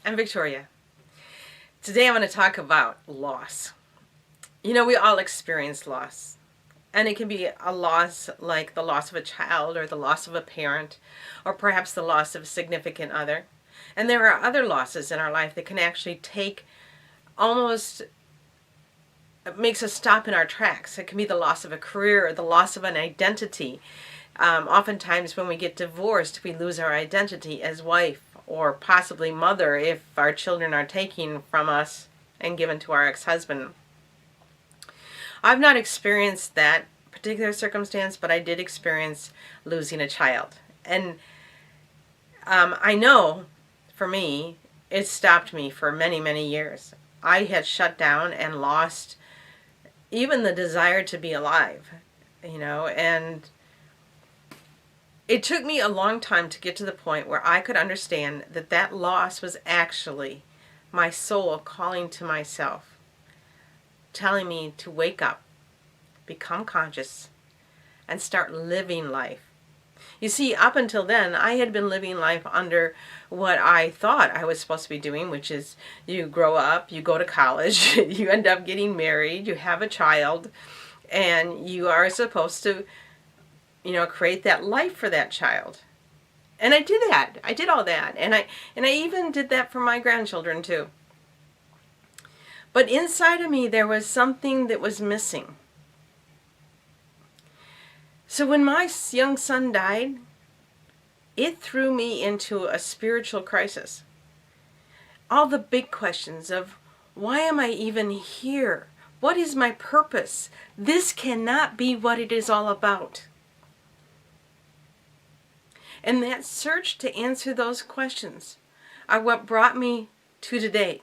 I'm Victoria. Today I want to talk about loss. You know, we all experience loss. And it can be a loss like the loss of a child or the loss of a parent or perhaps the loss of a significant other. And there are other losses in our life that can actually take almost makes us stop in our tracks. It can be the loss of a career or the loss of an identity. Oftentimes when we get divorced, we lose our identity as wife or possibly mother if our children are taken from us and given to our ex-husband. I've not experienced that particular circumstance, but I did experience losing a child. And I know, for me, it stopped me for many, many years. I had shut down and lost even the desire to be alive, and it took me a long time to get to the point where I could understand that that loss was actually my soul calling to myself, telling me to wake up, become conscious, and start living life. You see, up until then, I had been living life under what I thought I was supposed to be doing, which is you grow up, you go to college, you end up getting married, you have a child, and you are supposed to create that life for that child. And I did that. I did all that. And I even did that for my grandchildren too. But inside of me, there was something that was missing. So when my young son died, it threw me into a spiritual crisis. All the big questions of, why am I even here? What is my purpose? This cannot be what it is all about. And that search to answer those questions are what brought me to today,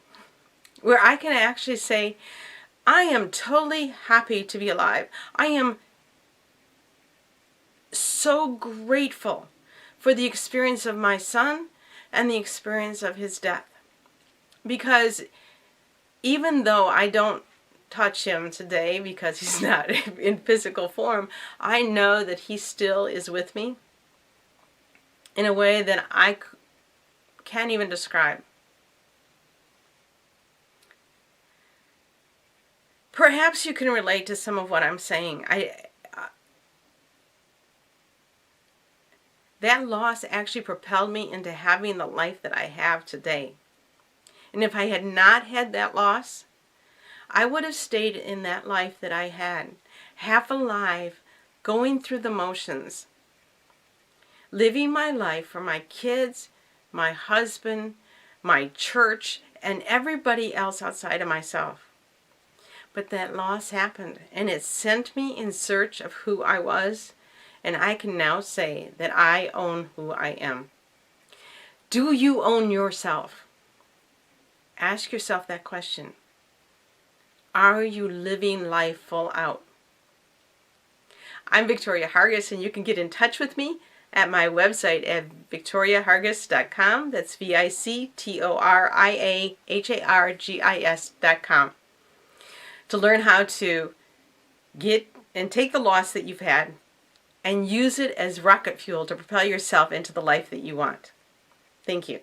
where I can actually say, I am totally happy to be alive. I am so grateful for the experience of my son and the experience of his death. Because even though I don't touch him today because he's not in physical form, I know that he still is with me in a way that I can't even describe. Perhaps you can relate to some of what I'm saying. That loss actually propelled me into having the life that I have today. And if I had not had that loss, I would have stayed in that life that I had, half alive, going through the motions, living my life for my kids, my husband, my church, and everybody else outside of myself. But that loss happened, and it sent me in search of who I was, and I can now say that I own who I am. Do you own yourself? Ask yourself that question. Are you living life full out? I'm Victoria Hargis, and you can get in touch with me at my website at victoriahargis.com. That's VICTORIAHARGIS.com. To learn how to get and take the loss that you've had and use it as rocket fuel to propel yourself into the life that you want. Thank you.